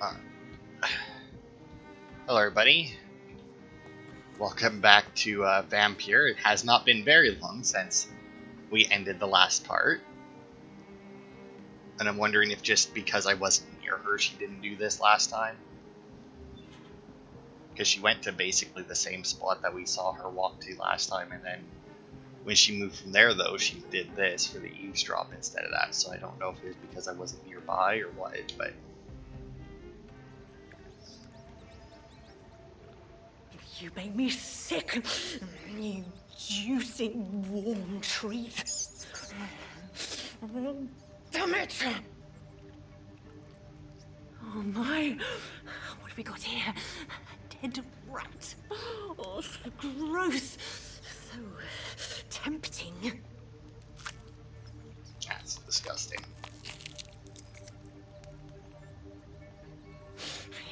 Uh, Hello, everybody. Welcome back to Vampyr. It has not been very long since we ended the last part. And I'm wondering if just because I wasn't near her, she didn't do this last time. Because she went to basically the same spot that we saw her walk to last time, and then when she moved from there, though, she did this for the eavesdrop instead of that. So I don't know if it was because I wasn't nearby or what, but... You make me sick, you juicy warm treat. Damn it! Oh my, what have we got here? A dead rat. Oh, so gross. So tempting. That's disgusting.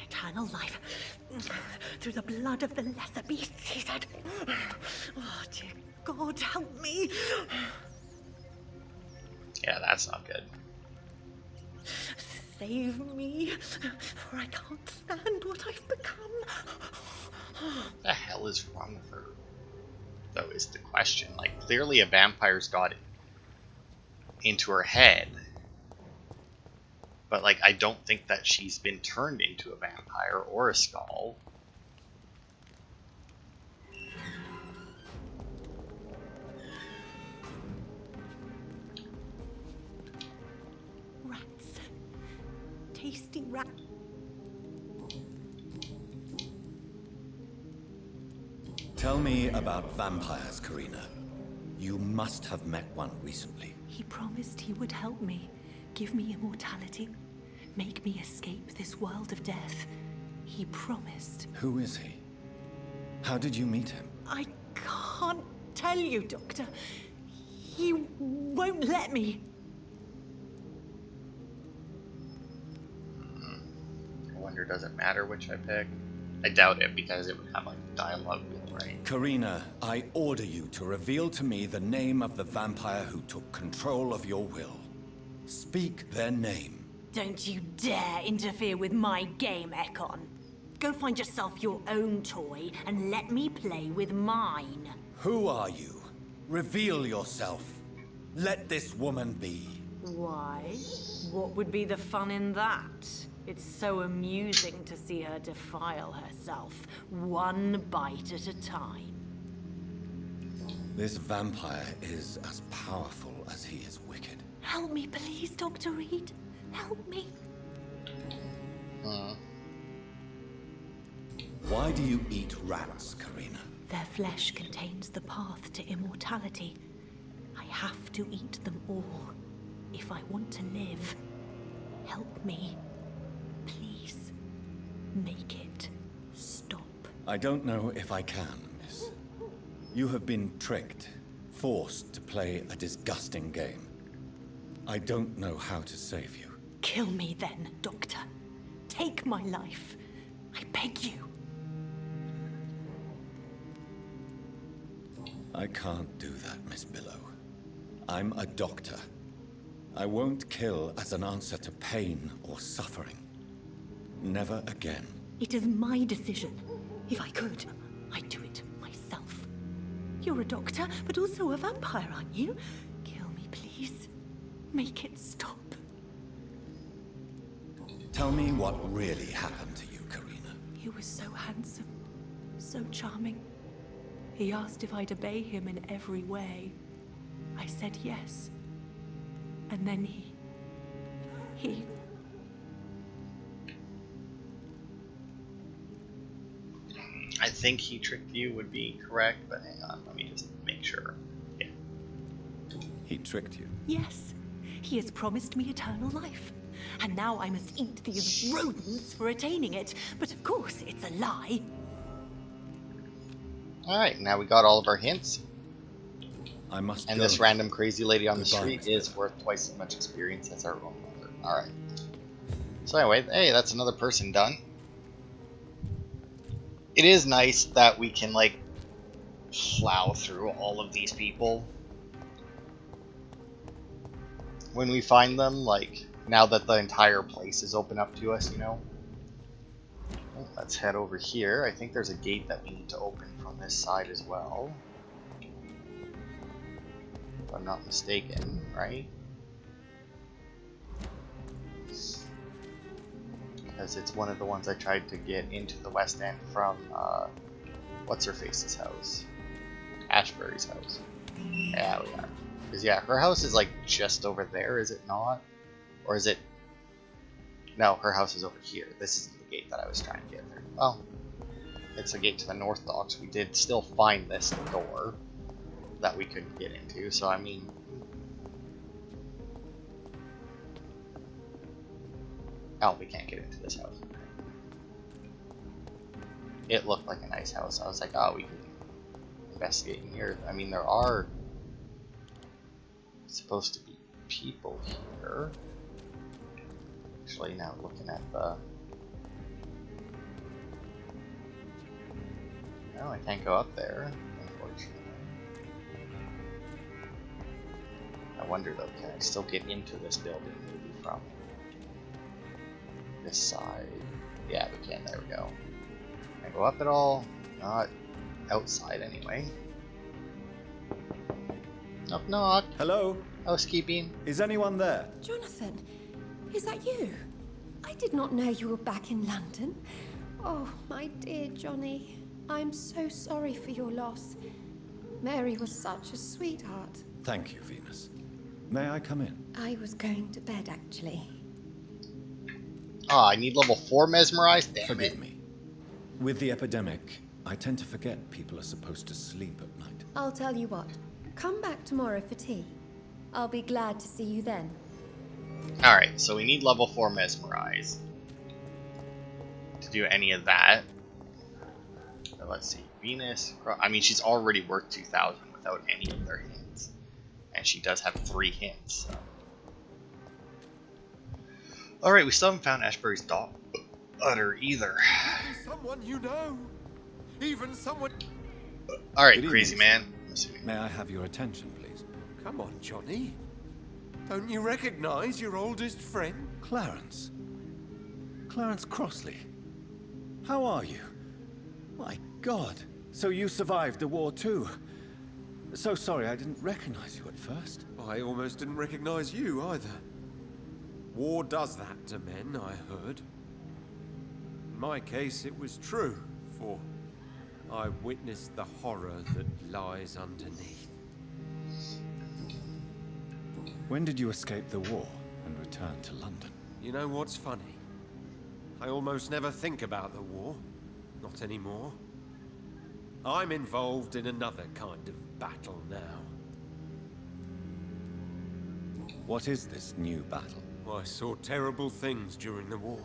Eternal life. Through the blood of the lesser beasts, he said. Oh, dear God, help me. Yeah, that's not good. Save me, for I can't stand what I've become. What the hell is wrong with her, though, is the question. Like, clearly a vampire's got it into her head. But, like, I don't think that she's been turned into a vampire or a skull. Rats. Tasty rat. Tell me about vampires, Karina. You must have met one recently. He promised he would help me, give me immortality, make me escape this world of death. He promised. Who is he? How did you meet him? I can't tell you, Doctor. He won't let me. I wonder, does it matter which I pick? I doubt it, because it would have, like, dialogue wheel, right? Karina, I order you to reveal to me the name of the vampire who took control of your will. Speak their name. Don't you dare interfere with my game, Ekon. Go find yourself your own toy and let me play with mine. Who are you? Reveal yourself. Let this woman be. Why? What would be the fun in that? It's so amusing to see her defile herself, one bite at a time. This vampire is as powerful as he is wicked. Help me, please, Dr. Reed. Help me. Why do you eat rats, Karina? Their flesh contains the path to immortality. I have to eat them all if I want to live. Help me. Please. Make it stop. I don't know if I can, miss. You have been tricked, forced to play a disgusting game. I don't know how to save you. Kill me then, Doctor. Take my life. I beg you. I can't do that, Miss Billow. I'm a doctor. I won't kill as an answer to pain or suffering. Never again. It is my decision. If I could, I'd do it myself. You're a doctor, but also a vampire, aren't you? Kill me, please. Make it stop. Tell me what really happened to you, Karina. He was so handsome, so charming. He asked if I'd obey him in every way. I said yes. And then he... I think he tricked you would be correct, but hang on, let me just make sure. Yeah. He tricked you. Yes. He has promised me eternal life. And now I must eat these rodents for attaining it. But of course, it's a lie. Alright, now we got all of our hints. I must And go. this random crazy lady on the Goodbye, street Miss is Billow. worth twice as much experience as our own mother. Alright. So anyway, hey, that's another person done. It is nice that we can, like, plow through all of these people when we find them, like, now that the entire place is open up to us, you know? Oh, let's head over here. I think there's a gate that we need to open from this side as well. If I'm not mistaken, right? Because it's one of the ones I tried to get into the West End from, what's-her-face's house? Ashbury's house. Yeah, we are. Because, yeah, her house is, like, just over there, is it not? Or is it... No, her house is over here. This isn't the gate that I was trying to get through. Well, it's a gate to the North Docks. We did still find this door that we couldn't get into, so, I mean... Oh, we can't get into this house. It looked like a nice house. I was like, oh, we can investigate in here. I mean, there are supposed to be people here. Actually, now looking at the... No, I can't go up there, unfortunately. I wonder, though, can I still get into this building, maybe from this side? Yeah, we can. There we go. Can I go up at all? Not outside, anyway. Knock, knock. Hello? Housekeeping. Is anyone there? Jonathan, is that you? I did not know you were back in London. Oh, my dear Johnny. I'm so sorry for your loss. Mary was such a sweetheart. Thank you, Venus. May I come in? I was going to bed, actually. Ah, I need level 4 mesmerized? Damn Forgive it. me. With the epidemic, I tend to forget people are supposed to sleep at night. I'll tell you what. Come back tomorrow for tea. I'll be glad to see you then. Alright, so we need level 4 mesmerize to do any of that. So let's see. Venus, I mean, she's already worth 2,000 without any of their hints. And she does have 3 hints. So. Alright, we still haven't found Ashbury's daughter either. Someone you know. Even someone... Alright, Good crazy evening, man. I'm assuming. May I have your attention, please? Come on, Johnny. Don't you recognize your oldest friend? Clarence. Clarence Crossley. How are you? My God. So you survived the war too. So sorry I didn't recognize you at first. I almost didn't recognize you either. War does that to men, I heard. In my case, it was true, for I witnessed the horror that lies underneath. When did you escape the war and return to London? You know what's funny? I almost never think about the war. Not anymore. I'm involved in another kind of battle now. What is this new battle? I saw terrible things during the war.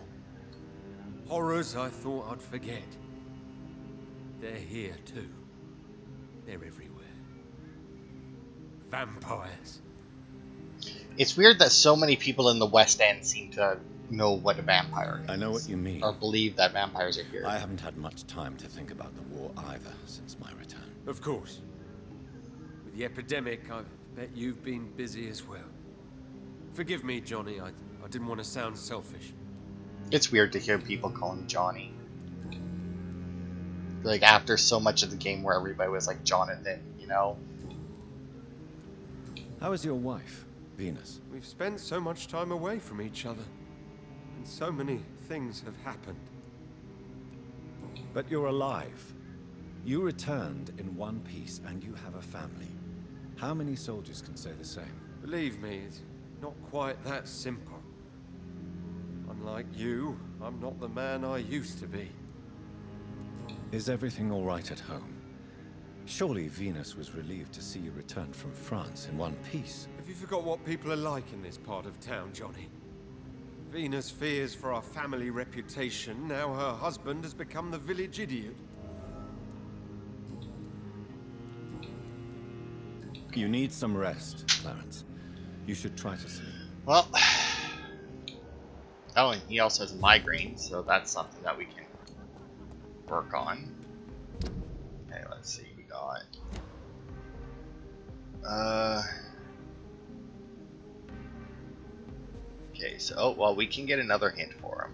Horrors I thought I'd forget. They're here too. They're everywhere. Vampires. It's weird that so many people in the West End seem to know what a vampire is. I know what you mean. Or believe that vampires are here. I haven't had much time to think about the war either since my return. Of course. With the epidemic, I bet you've been busy as well. Forgive me, Johnny. I didn't want to sound selfish. It's weird to hear people call him Johnny. Like, after so much of the game where everybody was like Jonathan, you know? How is your wife, Venus? We've spent so much time away from each other. And so many things have happened. But you're alive. You returned in one piece and you have a family. How many soldiers can say the same? Believe me, it's not quite that simple. Unlike you, I'm not the man I used to be. Is everything all right at home? Surely Venus was relieved to see you return from France in one piece. Have you forgot what people are like in this part of town, Johnny? Venus fears for our family reputation. Now her husband has become the village idiot. You need some rest, Clarence. You should try to sleep. Well, oh, and he also has migraine, so that's something that we can work on. Okay, let's see, we got... Okay, so, oh, well, we can get another hint for him.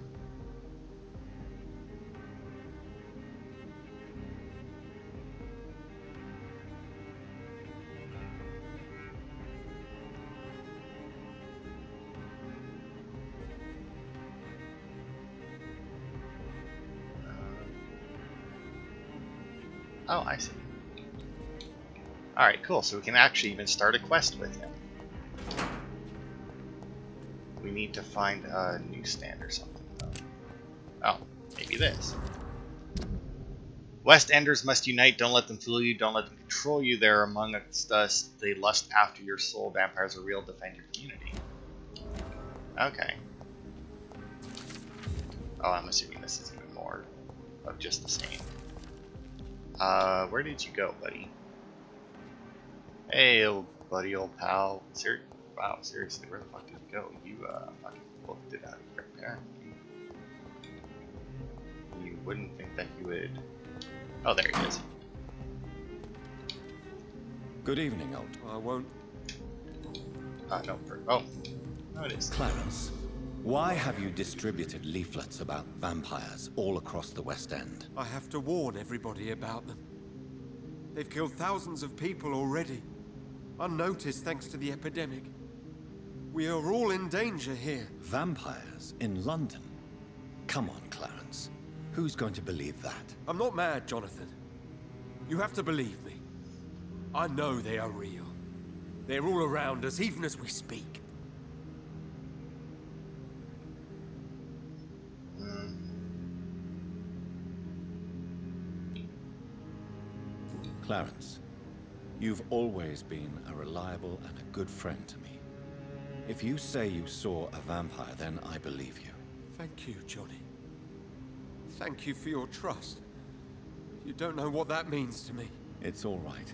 Oh, I see. Alright, cool. So we can actually even start a quest with him. We need to find a newsstand or something, though. Oh, maybe this. West Enders must unite. Don't let them fool you. Don't let them control you. They're amongst us. They lust after your soul. Vampires are real. Defend your community. Okay. Oh, I'm assuming this is even more of just the same. Where did you go, buddy? Hey, old buddy, old pal. Wow, seriously, where the fuck did you go? You, fucking booked it out of here, apparently. You wouldn't think that you would... Oh, there he is. Good evening, old. I won't. No, oh, it is. Clarence, why have you distributed leaflets about vampires all across the West End? I have to warn everybody about them. They've killed thousands of people already, unnoticed thanks to the epidemic. We are all in danger here. Vampires in London? Come on, Clarence. Who's going to believe that? I'm not mad, Jonathan. You have to believe me. I know they are real. They're all around us, even as we speak. Clarence, you've always been a reliable and a good friend to me. If you say you saw a vampire, then I believe you. Thank you, Johnny. Thank you for your trust. You don't know what that means to me. It's all right.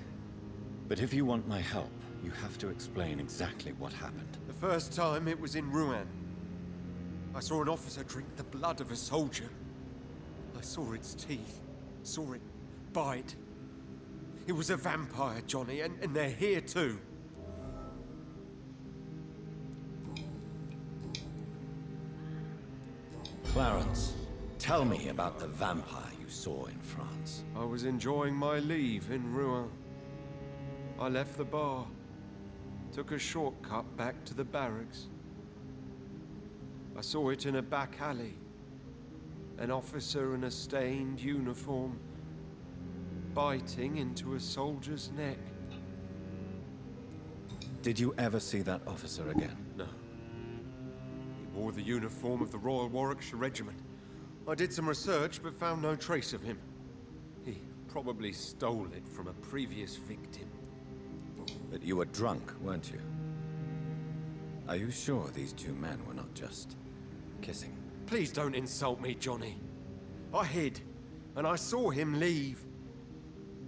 But if you want my help, you have to explain exactly what happened. The first time it was in Rouen. I saw an officer drink the blood of a soldier. I saw its teeth, saw it bite. It was a vampire, Johnny, and they're here too. Clarence, tell me about the vampire you saw in France. I was enjoying my leave in Rouen. I left the bar, took a shortcut back to the barracks. I saw it in a back alley. An officer in a stained uniform, biting into a soldier's neck. Did you ever see that officer again? No. He wore the uniform of the Royal Warwickshire Regiment. I did some research, but found no trace of him. He probably stole it from a previous victim. But you were drunk, weren't you? Are you sure these two men were not just kissing? Please don't insult me, Johnny. I hid, and I saw him leave.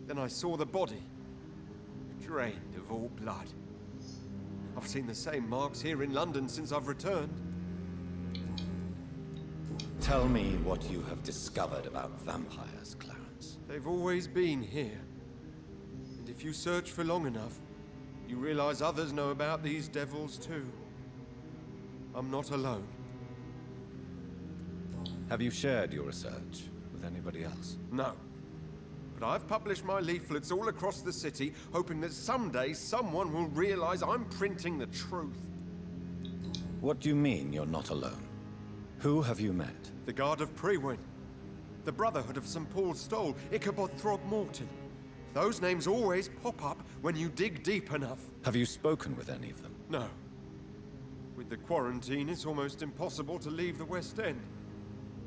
Then I saw the body, drained of all blood. I've seen the same marks here in London since I've returned. Tell me what you have discovered about vampires, Clarence. They've always been here. And if you search for long enough, you realize others know about these devils too. I'm not alone. Have you shared your research with anybody else? No. But I've published my leaflets all across the city, hoping that someday someone will realize I'm printing the truth. What do you mean you're not alone? Who have you met? The Guard of Prewin, the Brotherhood of St. Paul's Stole, Ichabod Throgmorton. Those names always pop up when you dig deep enough. Have you spoken with any of them? No. With the quarantine, it's almost impossible to leave the West End.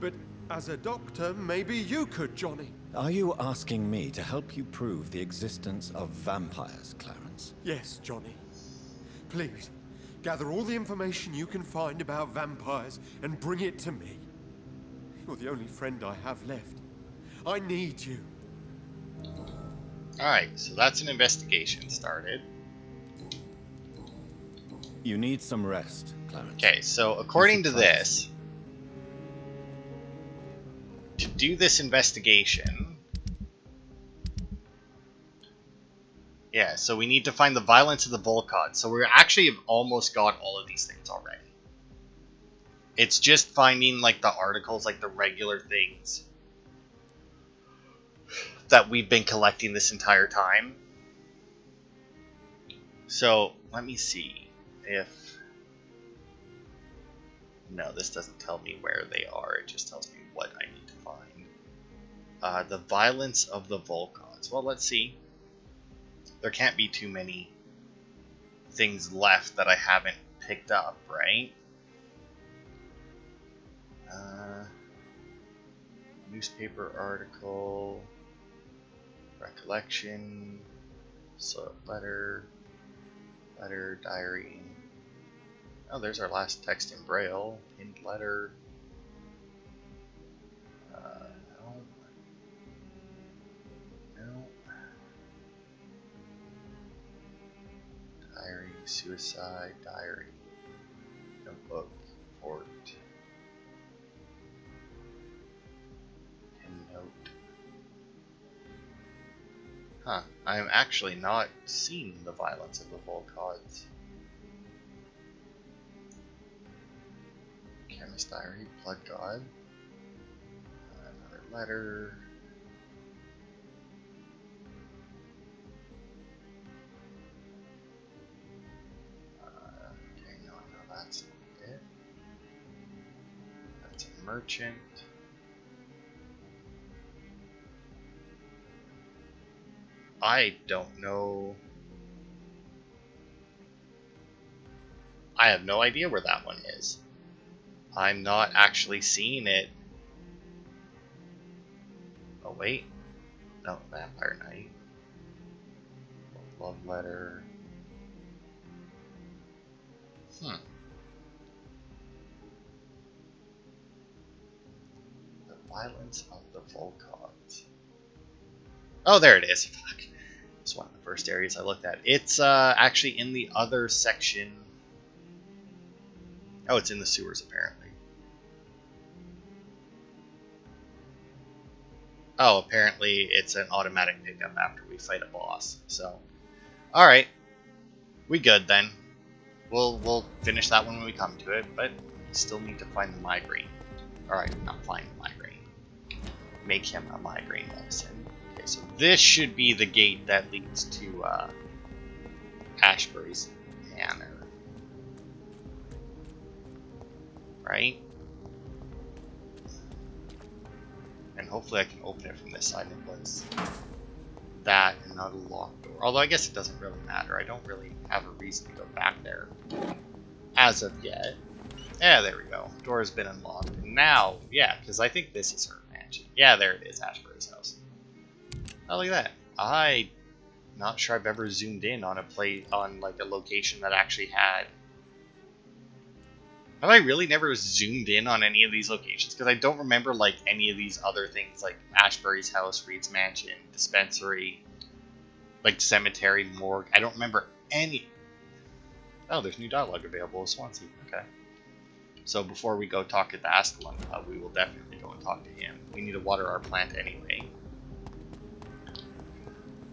But as a doctor, maybe you could, Johnny. Are you asking me to help you prove the existence of vampires, Clarence? Yes, Johnny. Please, gather all the information you can find about vampires and bring it to me. You're the only friend I have left. I need you. Alright, so that's an investigation started. You need some rest, Clarence. Okay, so according to this, to do this investigation, yeah, so we need to find the violence of the Volcod. So we actually have almost got all of these things already. It's just finding like the articles, like the regular things that we've been collecting this entire time. So let me see if... No, this doesn't tell me where they are. It just tells me what I need to find. The violence of the Volcod. Volcards. Well, let's see. There can't be too many things left that I haven't picked up, right? Newspaper article, recollection, so letter, diary. Oh, there's our last text in Braille. Pinned letter. No. Diary, suicide, diary, notebook, fort. Note. Huh. I'm actually not seeing the violence of the Volcards. Chemist diary, blood god. Another letter. Okay, no, that's not it. That's a merchant. I don't know. I have no idea where that one is. I'm not actually seeing it. Oh, wait. No, Vampire Knight. Love letter. The violence of the Volcards. Oh, there it is. Fuck. It's one of the first areas I looked at. It's actually in the other section. Oh, it's in the sewers, apparently. Oh, apparently it's an automatic pickup after we fight a boss. So, all right, we good then. We'll finish that one when we come to it, but still need to find the migraine. All right, not find the migraine. Make him a migraine medicine. Okay, so this should be the gate that leads to Ashbury's Manor. Right? And hopefully I can open it from this side. It was that and not a locked door. Although I guess it doesn't really matter. I don't really have a reason to go back there as of yet. Yeah, there we go. Door has been unlocked. And now, yeah, because I think this is her mansion. Yeah, there it is, Ashbury's house. Oh, look at that. I'm not sure I've ever zoomed in on like a location that actually had. Have I really never zoomed in on any of these locations? Because I don't remember like any of these other things like Ashbury's house, Reed's mansion, dispensary, like cemetery, morgue. I don't remember any. Oh, there's new dialogue available with Swansea. Okay. So before we go talk at the Ascalon Club, we will definitely go and talk to him. We need to water our plant anyway.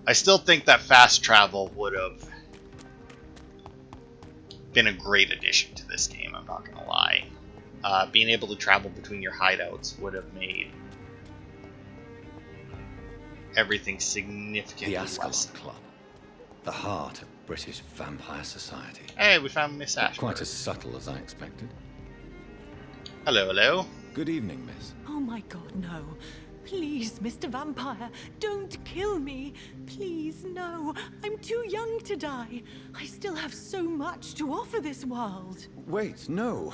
I still think that fast travel would have been a great addition to this game, I'm not gonna lie. Being able to travel between your hideouts would have made everything significantly The Ascalon less. Club, the heart of British vampire society. Hey, we found Miss Ashbury. Quite as subtle as I expected. Hello, hello. Good evening, miss. Oh my god, no. Please, Mr. Vampire, don't kill me. Please, no. I'm too young to die. I still have so much to offer this world. Wait, no.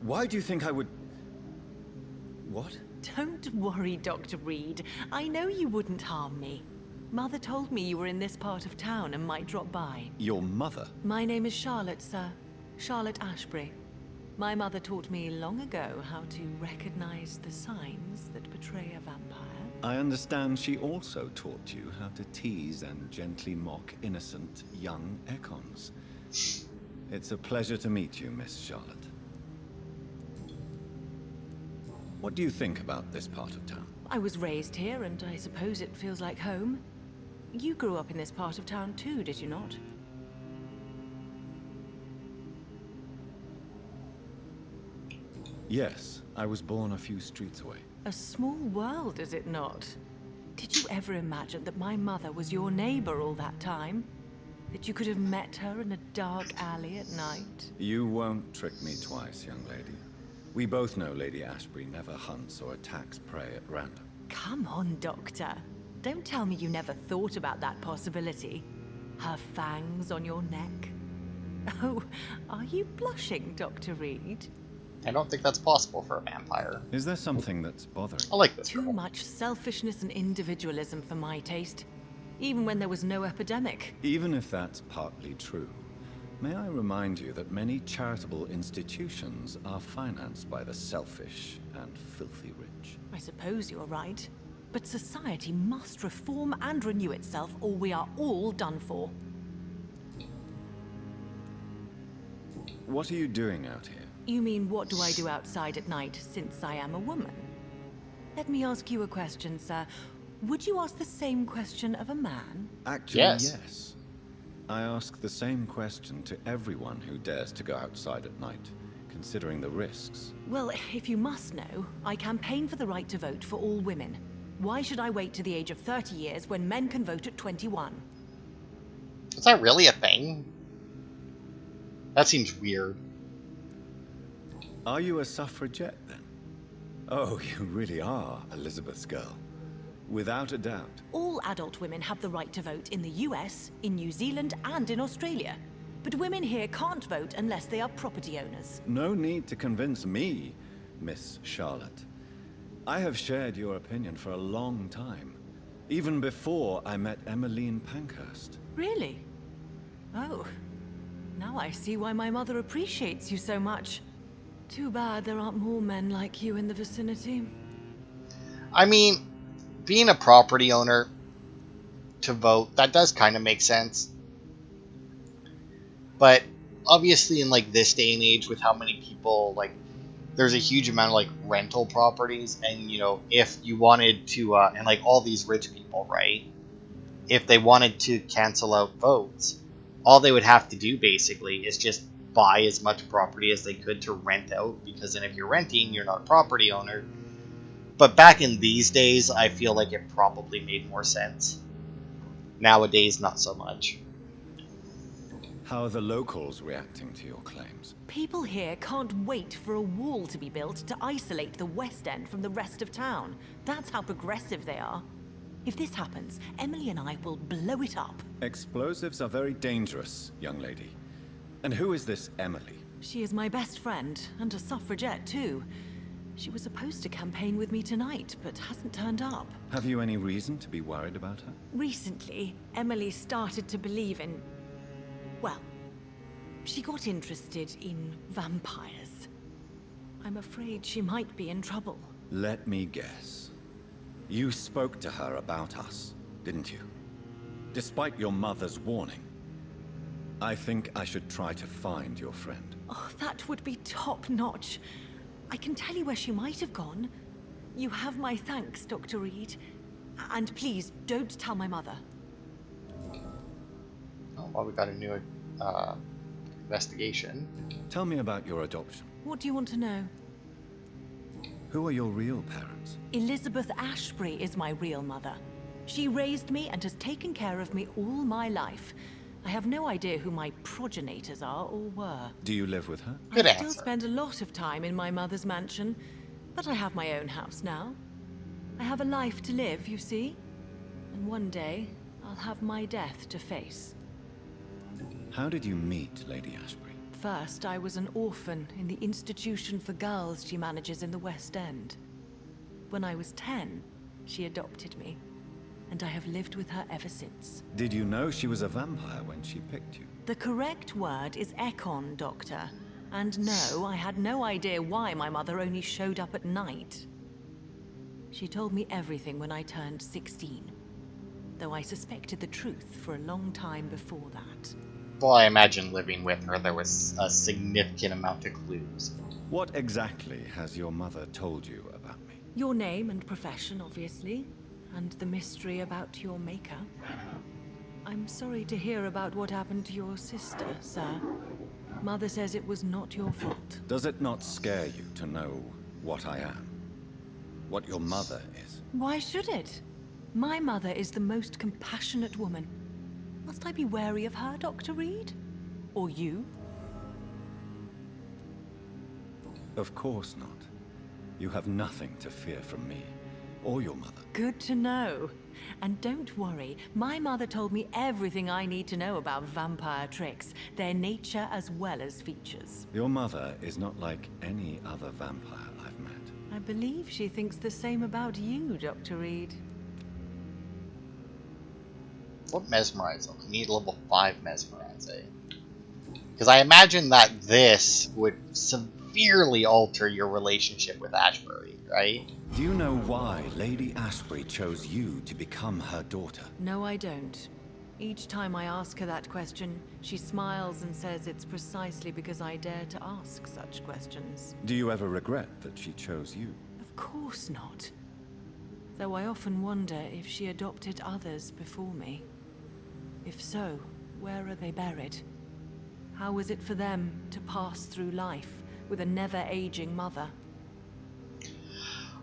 Why do you think I would... What? Don't worry, Dr. Reed. I know you wouldn't harm me. Mother told me you were in this part of town and might drop by. Your mother? My name is Charlotte, sir. Charlotte Ashbury. My mother taught me long ago how to recognize the signs that betray a vampire. I understand she also taught you how to tease and gently mock innocent young Econs. It's a pleasure to meet you, Miss Charlotte. What do you think about this part of town? I was raised here, and I suppose it feels like home. You grew up in this part of town too, did you not? Yes, I was born a few streets away. A small world, is it not? Did you ever imagine that my mother was your neighbor all that time? That you could have met her in a dark alley at night? You won't trick me twice, young lady. We both know Lady Ashbury never hunts or attacks prey at random. Come on, Doctor. Don't tell me you never thought about that possibility. Her fangs on your neck. Oh, are you blushing, Dr. Reed? I don't think that's possible for a vampire. Is there something that's bothering I like this Too girl. much selfishness and individualism for my taste. Even when there was no epidemic. Even if that's partly true, may I remind you that many charitable institutions are financed by the selfish and filthy rich? I suppose you're right. But society must reform and renew itself, or we are all done for. What are you doing out here? You mean, what do I do outside at night, since I am a woman? Let me ask you a question, sir. Would you ask the same question of a man? Actually, yes. I ask the same question to everyone who dares to go outside at night, considering the risks. Well, if you must know, I campaign for the right to vote for all women. Why should I wait to the age of 30 years when men can vote at 21? Is that really a thing? That seems weird. Are you a suffragette, then? Oh, you really are Elizabeth's girl. Without a doubt. All adult women have the right to vote in the US, in New Zealand, and in Australia. But women here can't vote unless they are property owners. No need to convince me, Miss Charlotte. I have shared your opinion for a long time. Even before I met Emmeline Pankhurst. Really? Oh. Now I see why my mother appreciates you so much. Too bad there aren't more men like you in the vicinity. I mean, being a property owner to vote, that does kind of make sense. But obviously in like this day and age with how many people, like, there's a huge amount of like rental properties, and you know, if you wanted to and like all these rich people, right, if they wanted to cancel out votes, all they would have to do basically is just buy as much property as they could to rent out, because then if you're renting, you're not a property owner. But back in these days, I feel like it probably made more sense. Nowadays, not so much. How are the locals reacting to your claims? People here can't wait for a wall to be built to isolate the West End from the rest of town. That's how progressive they are. If this happens, Emily and I will blow it up. Explosives are very dangerous, young lady. And who is this Emily? She is my best friend, and a suffragette too. She was supposed to campaign with me tonight, but hasn't turned up. Have you any reason to be worried about her? Recently, Emily started to believe in... well, she got interested in vampires. I'm afraid she might be in trouble. Let me guess. You spoke to her about us, didn't you? Despite your mother's warning. I think I should try to find your friend. Oh, that would be top-notch. I can tell you where she might have gone. You have my thanks, Dr. Reed. And please, don't tell my mother. Oh, well, we got a new investigation. Tell me about your adoption. What do you want to know? Who are your real parents? Elizabeth Ashbury is my real mother. She raised me and has taken care of me all my life. I have no idea who my progenitors are or were. Do you live with her? Good I still answer. spend a lot of time in my mother's mansion, but I have my own house now. I have a life to live, you see. And one day, I'll have my death to face. How did you meet Lady Ashbury? First, I was an orphan in the institution for girls she manages in the West End. When I was 10, she adopted me, and I have lived with her ever since. Did you know she was a vampire when she picked you? The correct word is Econ, Doctor. And no, I had no idea why my mother only showed up at night. She told me everything when I turned 16, though I suspected the truth for a long time before that. Well, I imagine living with her, there was a significant amount of clues. What exactly has your mother told you about me? Your name and profession, obviously, and the mystery about your maker. I'm sorry to hear about what happened to your sister, sir. Mother says it was not your fault. Does it not scare you to know what I am? What your mother is? Why should it? My mother is the most compassionate woman. Must I be wary of her, Dr. Reed? Or you? Of course not. You have nothing to fear from me. or your mother. Good to know. And don't worry, my mother told me everything I need to know about vampire tricks, their nature as well as features. Your mother is not like any other vampire I've met. I believe she thinks the same about you, Dr. Reed. What mesmerize? You need level 5 mesmerize, eh? Because I imagine that this would severely alter your relationship with Ashbury, right? Do you know why Lady Ashbury chose you to become her daughter? No, I don't. Each time I ask her that question, she smiles and says it's precisely because I dare to ask such questions. Do you ever regret that she chose you? Of course not. Though I often wonder if she adopted others before me. If so, where are they buried? How is it for them to pass through life with a never-aging mother?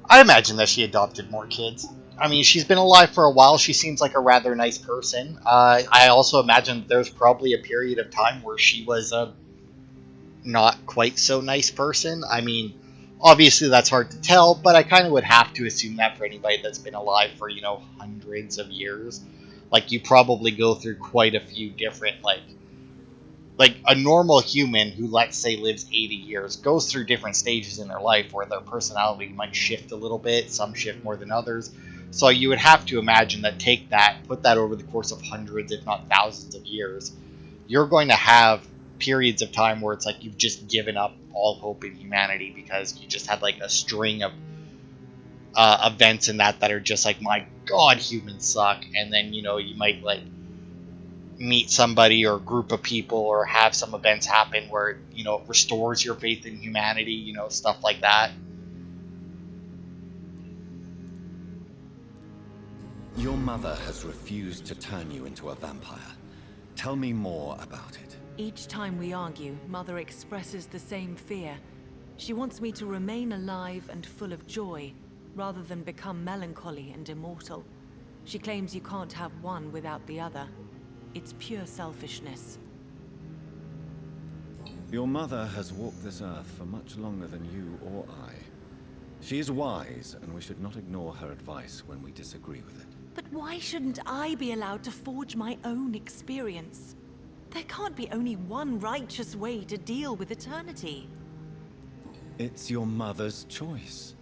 I imagine that she adopted more kids. I mean, she's been alive for a while. She seems like a rather nice person. I also imagine there's probably a period of time where she was a not quite so nice person. I mean, obviously that's hard to tell, but I kind of would have to assume that for anybody that's been alive for, hundreds of years. Like, you probably go through quite a few different, like a normal human who, let's say, lives 80 years goes through different stages in their life where their personality might shift a little bit. Some shift more than others. So you would have to imagine that, put that over the course of hundreds, if not thousands of years, you're going to have periods of time where it's like you've just given up all hope in humanity because you just had like a string of events in that are just like, my god, humans suck. And then, you might like meet somebody or a group of people or have some events happen where, it restores your faith in humanity, stuff like that. Your mother has refused to turn you into a vampire. Tell me more about it. Each time we argue, Mother expresses the same fear. She wants me to remain alive and full of joy, rather than become melancholy and immortal. She claims you can't have one without the other. It's pure selfishness. Your mother has walked this earth for much longer than you or I. She is wise, and we should not ignore her advice when we disagree with it. But why shouldn't I be allowed to forge my own experience? There can't be only one righteous way to deal with eternity. It's your mother's choice.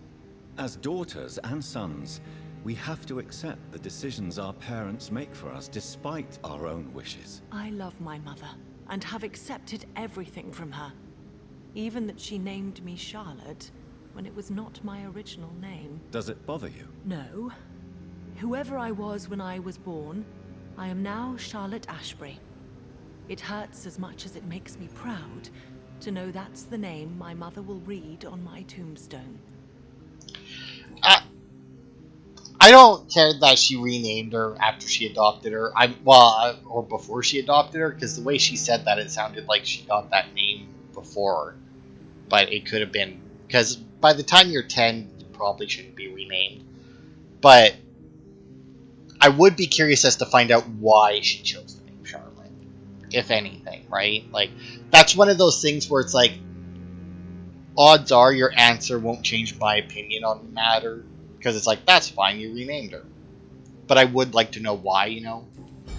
As daughters and sons, we have to accept the decisions our parents make for us despite our own wishes. I love my mother, and have accepted everything from her. Even that she named me Charlotte, when it was not my original name. Does it bother you? No. Whoever I was when I was born, I am now Charlotte Ashbury. It hurts as much as it makes me proud to know that's the name my mother will read on my tombstone. I don't care that she renamed her after she adopted her. Or before she adopted her, because the way she said that, it sounded like she got that name before. But it could have been, because by the time you're 10, you probably shouldn't be renamed. But I would be curious as to find out why she chose the name Charlotte, if anything, right? Like, that's one of those things where it's like, odds are your answer won't change my opinion on the matter. Because it's like, that's fine, you renamed her. But I would like to know why,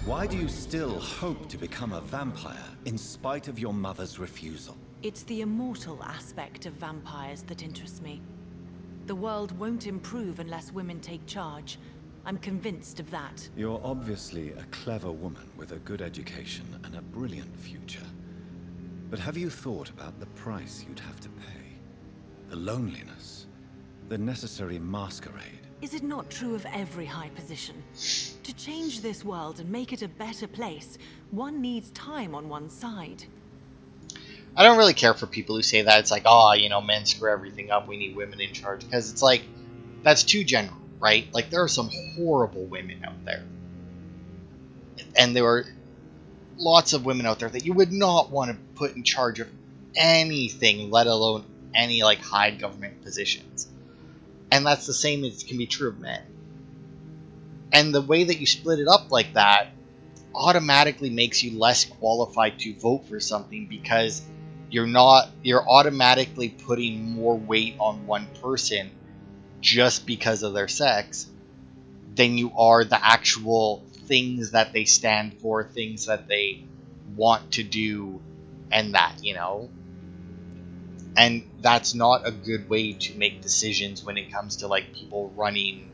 Why do you still hope to become a vampire, in spite of your mother's refusal? It's the immortal aspect of vampires that interests me. The world won't improve unless women take charge. I'm convinced of that. You're obviously a clever woman with a good education and a brilliant future. But have you thought about the price you'd have to pay? The loneliness, the necessary masquerade. Is it not true of every high position? To change this world and make it a better place, one needs time on one's side. I don't really care for people who say that. It's like, men screw everything up, we need women in charge. Because it's like, that's too general, right? Like, there are some horrible women out there. And there are lots of women out there that you would not want to put in charge of anything, let alone any, like, high government positions. And that's the same as can be true of men. And the way that you split it up like that automatically makes you less qualified to vote for something, because you're automatically putting more weight on one person just because of their sex than you are the actual things that they stand for, things that they want to do, and that, you know? And that's not a good way to make decisions when it comes to, like, people running,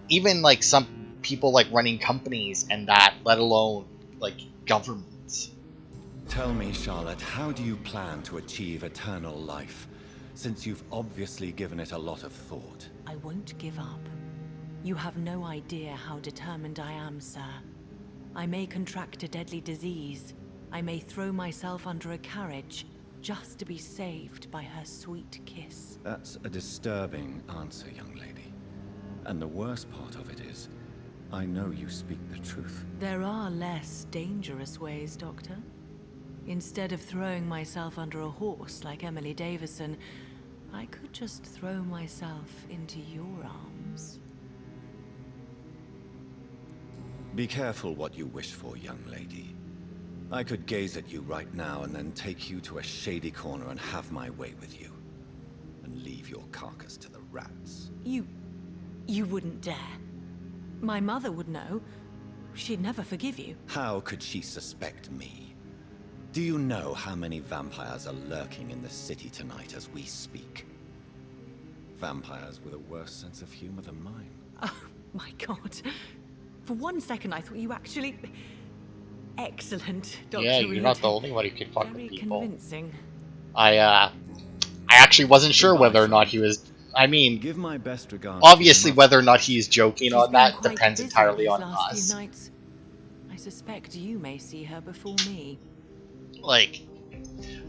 even, like, some people, like, running companies and that, let alone, like, governments. Tell me, Charlotte, how do you plan to achieve eternal life, since you've obviously given it a lot of thought? I won't give up. You have no idea how determined I am, sir. I may contract a deadly disease. I may throw myself under a carriage just to be saved by her sweet kiss. That's a disturbing answer, young lady. And the worst part of it is, I know you speak the truth. There are less dangerous ways, Doctor. Instead of throwing myself under a horse like Emily Davison, I could just throw myself into your arms. Be careful what you wish for, young lady. I could gaze at you right now and then take you to a shady corner and have my way with you. And leave your carcass to the rats. You wouldn't dare. My mother would know. She'd never forgive you. How could she suspect me? Do you know how many vampires are lurking in the city tonight as we speak? Vampires with a worse sense of humor than mine. Oh, my God. For one second, I thought you actually... Excellent, Dr. Yeah, you're Reed. not the only one who can fuck Very with people. convincing. I actually wasn't sure whether or not he was... I mean, Give my best regards. obviously whether or not he's joking She's on been that quite depends busy entirely these on last us. few nights. I suspect you may see her before me. Like,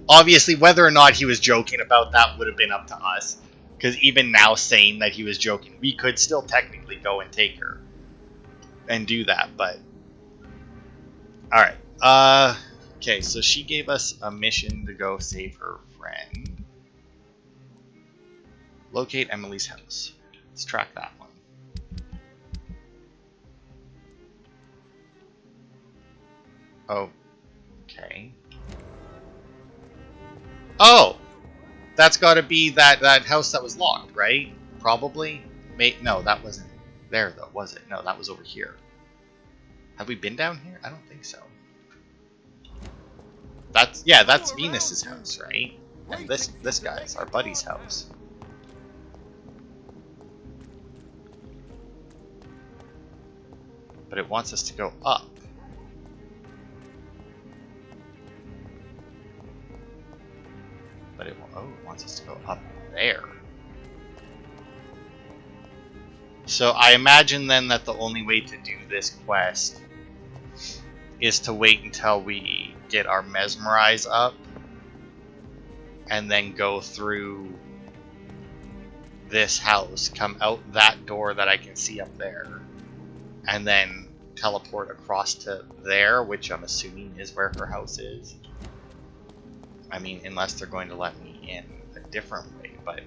obviously whether or not he was joking about that would have been up to us. Because even now saying that he was joking, we could still technically go and take her. And do that, but... Alright, okay, so she gave us a mission to go save her friend. Locate Emily's house. Let's track that one. Oh, okay. Oh! That's gotta be that house that was locked, right? Probably? No, that wasn't there though, was it? No, that was over here. Have we been down here? I don't think so. That's Venus's house, right? And this guy's our buddy's house. But it wants us to go up. But it wants us to go up there. So I imagine then that the only way to do this quest is to wait until we get our mesmerize up and then go through this house, come out that door that I can see up there, and then teleport across to there, which I'm assuming is where her house is. I mean, unless they're going to let me in a different way, but...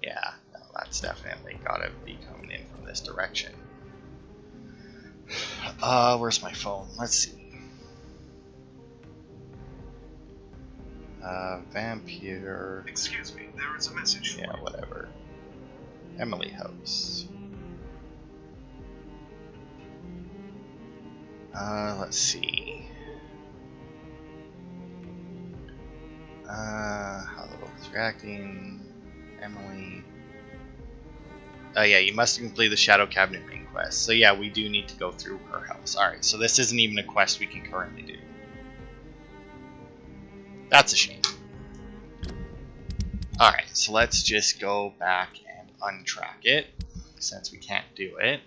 yeah, no, that's definitely gotta be coming in from this direction. Where's my phone? Let's see. Vampyr. Excuse me, there is a message for Yeah, you. whatever. Emily House. Let's see. How the book is reacting. Emily. Oh yeah, you must complete the Shadow Cabinet main quest. So yeah, we do need to go through her house. Alright, so this isn't even a quest we can currently do. That's a shame. Alright, so let's just go back and untrack it, since we can't do it.